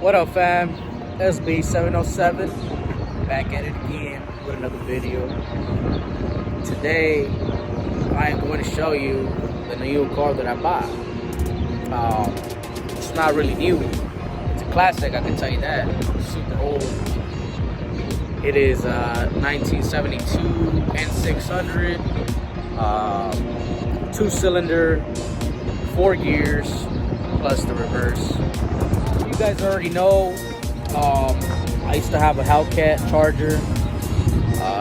What up, fam? SB707 back at it again with another video. Today I am going to show you the new car that I bought. It's not really new. It's a classic, I can tell you that. It's super old. It is 1972 N600, 2-cylinder, 4 gears plus the reverse. You guys already know, I used to have a Hellcat Charger,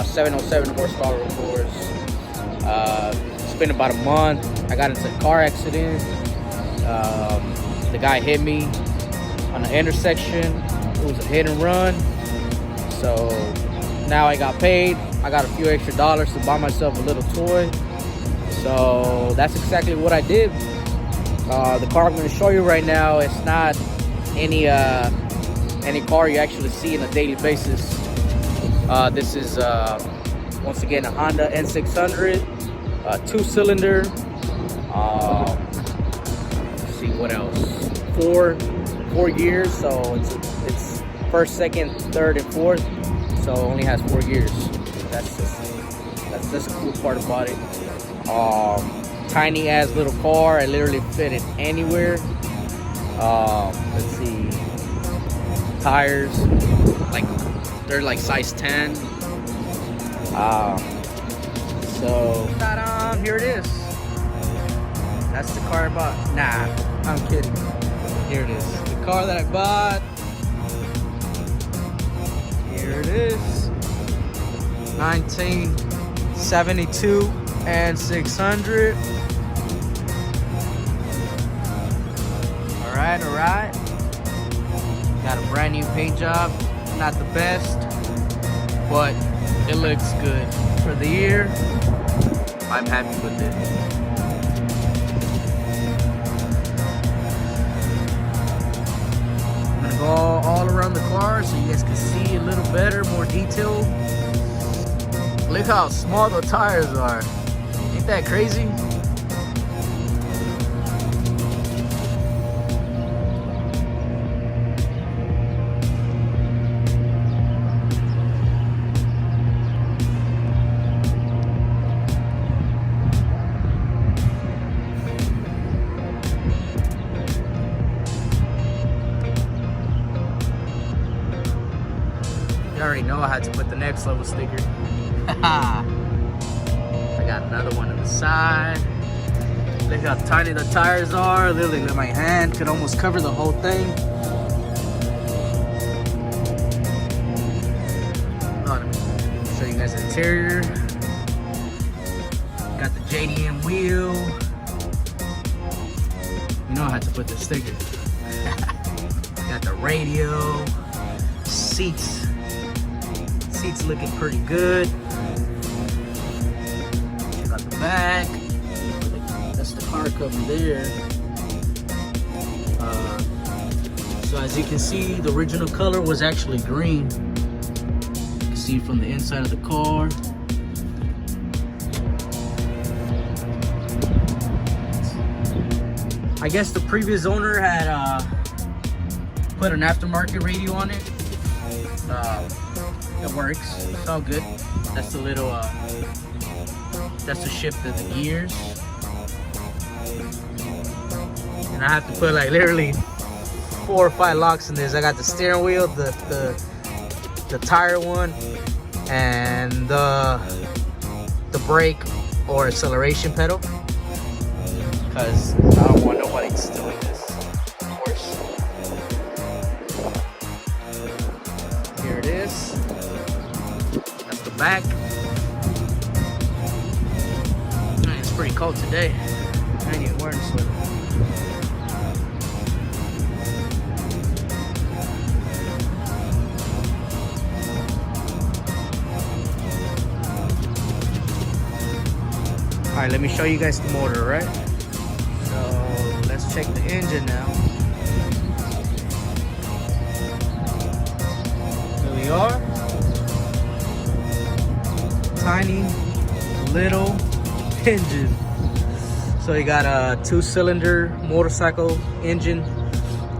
707 horsepower, of course. It's been about a month. I got into a car accident. The guy hit me on an intersection. It was a hit and run. So now I got paid. I got a few extra dollars to buy myself a little toy. So that's exactly what I did. The car I'm going to show you right now, it's not any car you actually see on a daily basis. This is once again a Honda N600, 2-cylinder. Let's see what else. Four gears. So it's first, second, third, and fourth. So it only has 4 gears. That's just a cool part about it. Tiny ass little car. I literally fit it anywhere. Let's see. Tires, they're like size 10. So ta-da, here it is. That's the car I bought. Nah, I'm kidding. Here it is. The car that I bought. Here it is. 1972 N600. All right. Got a brand new paint job. Not the best, but it looks good for the year. I'm happy with it. I'm gonna go all around the car so you guys can see a little better, more detail. Look how small the tires are. Ain't that crazy? You already know I had to put the next level sticker. I got another one on the side. Look how tiny the tires are. Literally, my hand could almost cover the whole thing. Let me show you guys the interior. Got the JDM wheel. You know I had to put the sticker. Got the radio. Seats looking pretty good. Check out the back. That's the car cover there. So as you can see, the original color was actually green. You can see from the inside of the car. I guess the previous owner had put an aftermarket radio on it. It works. It's all good. That's the little that's the shift of the gears. And I have to put like literally 4 or 5 locks in this. I got the steering wheel, the tire one, and the brake or acceleration pedal. Because I don't want nobody stealing this, of course. Here it is. That's the back. Man, it's pretty cold today. I ain't even wearing a sweater. Alright, let me show you guys the motor, right? So let's check the engine now. Here we are. Tiny little engine. So you got a 2-cylinder motorcycle engine,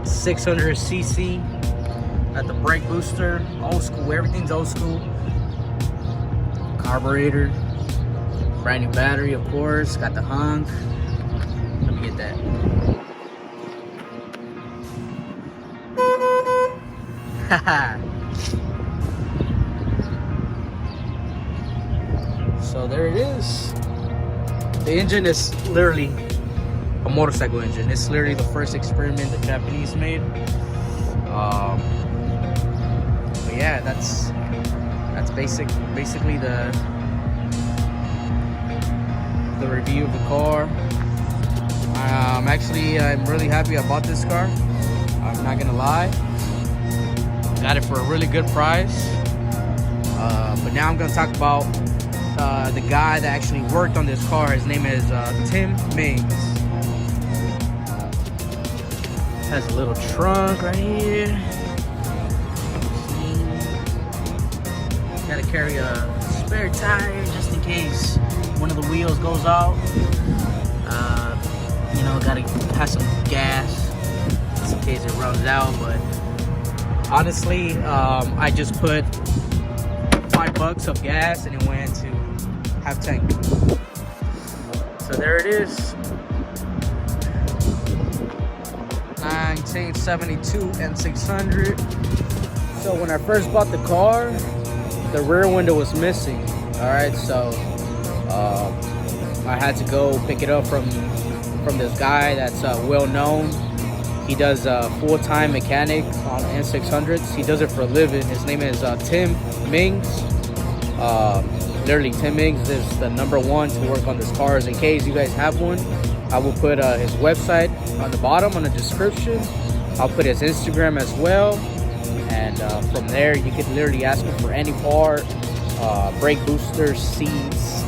600cc. Got the brake booster, old school, everything's old school. Carburetor, brand new battery, of course. Got the hunk. Let me get that. So there it is. The engine is literally a motorcycle engine. It's literally the first experiment the Japanese made. But yeah, that's basically the review of the car. I'm really happy I bought this car. I'm not gonna lie. Got it for a really good price. But now I'm gonna talk about the guy that actually worked on this car. His name is Tim Mings. Has a little trunk right here. Gotta carry a spare tire just in case one of the wheels goes out. You know, gotta have some gas just in case it runs out. But honestly, I just put $5 of gas and it went to half tank. So there it is. 1972 N600. So when I first bought the car, the rear window was missing. All right, so I had to go pick it up from this guy that's well known. He does full-time mechanic on N600s. He does it for a living. His name is Tim Mings. Literally, Tim Mings is the #1 to work on this cars. In case you guys have one, I will put his website on the bottom on the description. I'll put his Instagram as well. And from there, you can literally ask him for any part, brake boosters, seats,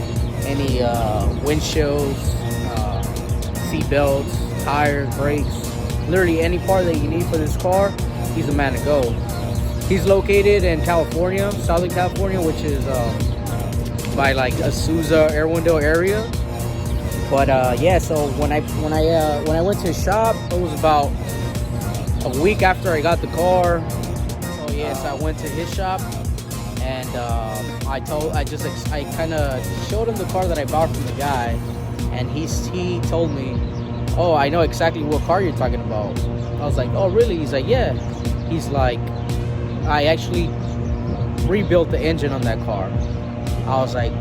any windshields, seat belts, tires, brakes. Literally any part that you need for this car, he's the man to go. He's located in California, Southern California, which is by like Azusa, Arundel area. But yeah, so when I went to his shop, it was about a week after I got the car. So yes, I went to his shop and I kind of showed him the car that I bought from the guy, and he told me, "Oh, I know exactly what car you're talking about." I was like, "Oh, really?" He's like, "Yeah." He's like, "I actually rebuilt the engine on that car." I was like,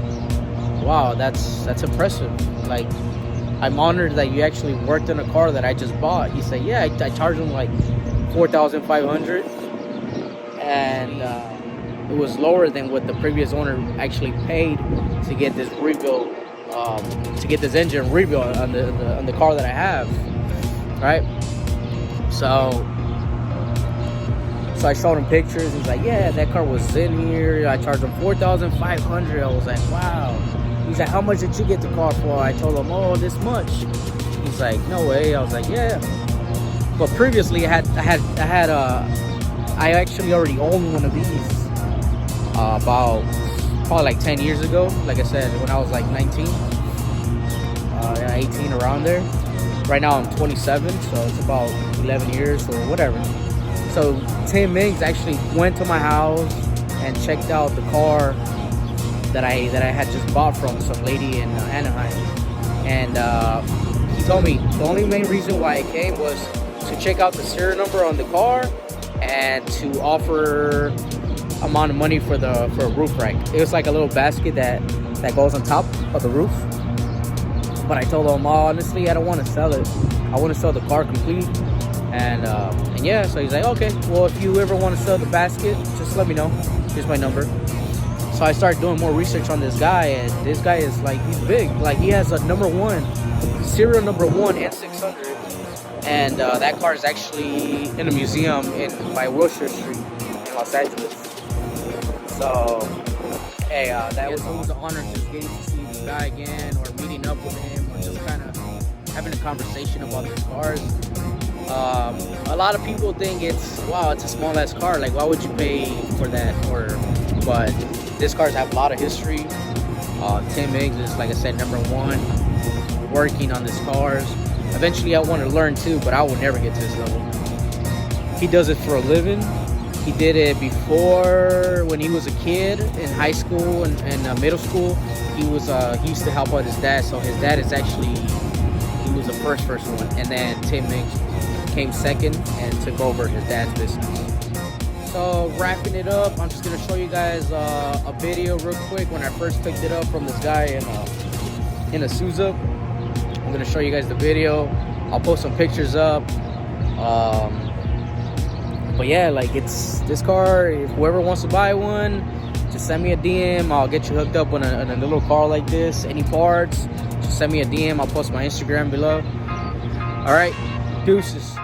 "Wow, that's impressive. Like, I'm honored that you actually worked on a car that I just bought." He said, "Yeah, I charged him like $4,500, and it was lower than what the previous owner actually paid to get this rebuilt." To get this engine rebuilt on the car that I have, right? So I showed him pictures. He's like, "Yeah, that car was in here. I charged him $4,500. I was like, "Wow." He's like, "How much did you get the car for?" I told him, "Oh, this much." He's like, "No way." I was like, "Yeah." But previously, I actually already owned one of these about probably like 10 years ago. Like I said, when I was like 19, 18, around there. Right now I'm 27, so it's about 11 years or whatever. So Tim Mings actually went to my house and checked out the car that I had just bought from some lady in Anaheim. And he told me the only main reason why I came was to check out the serial number on the car and to offer amount of money for a roof rack. It was like a little basket that goes on top of the roof. But I told him, honestly, I don't want to sell it. I want to sell the car complete. And yeah, so he's like, "Okay, well, if you ever want to sell the basket, just let me know. Here's my number." So I started doing more research on this guy, and this guy is like, he's big. Like, he has a serial number one N600. And that car is actually in a museum by Wilshire Street in Los Angeles. So, hey, that was always an honor just getting to see this guy again, or meeting up with him, or just kind of having a conversation about these cars. A lot of people think it's a small ass car. Like, why would you pay for that? But these cars have a lot of history. Tim Mings is, like I said, #1 working on these cars. Eventually, I want to learn too, but I will never get to this level. He does it for a living. He did it before when he was a kid in high school and middle school. He used to help out his dad. So his dad is actually, he was the first one, and then Tim Mings came second and took over his dad's business. So wrapping it up, I'm just gonna show you guys a video real quick when I first picked it up from this guy in a Souza. I'm gonna show you guys the video. I'll post some pictures up. But yeah, like, it's this car. If whoever wants to buy one, just send me a DM. I'll get you hooked up on a little car like this. Any parts, just send me a DM. I'll post my Instagram below. All right, deuces.